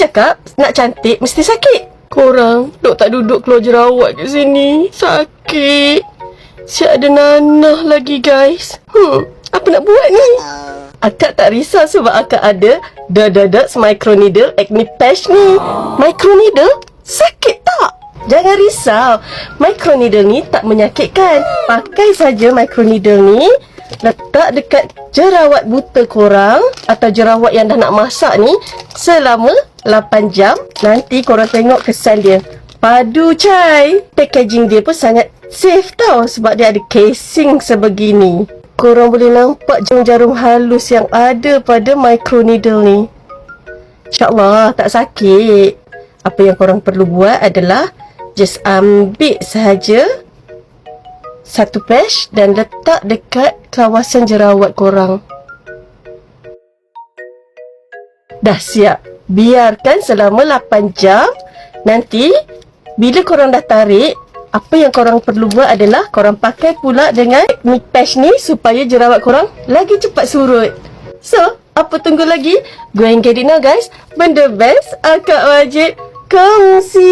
cakap nak cantik mesti sakit. Korang duk tak duduk keluar jerawat kat sini. Sakit. Siap ada nanah lagi guys. Apa nak buat ni? Akak tak risau sebab akak ada Dots Microneedle Acne Patch ni. Microneedle? Sakit tak? Jangan risau. Microneedle ni tak menyakitkan. Pakai saja microneedle ni, letak dekat jerawat buta korang atau jerawat yang dah nak masak ni selama 8 jam. Nanti korang tengok kesan dia. Padu cai. Packaging dia pun sangat safe tau sebab dia ada casing sebegini. Korang boleh nampak jarum-jarum halus yang ada pada microneedle ni. InsyaAllah tak sakit. Apa yang korang perlu buat adalah just ambil sahaja satu patch dan letak dekat kawasan jerawat korang. Dah siap. Biarkan selama 8 jam. Nanti bila korang dah tarik, apa yang korang perlu buat adalah korang pakai pula dengan patch ni supaya jerawat korang lagi cepat surut. So, apa tunggu lagi? Go and get it now guys. Benda best Akak wajib kongsi.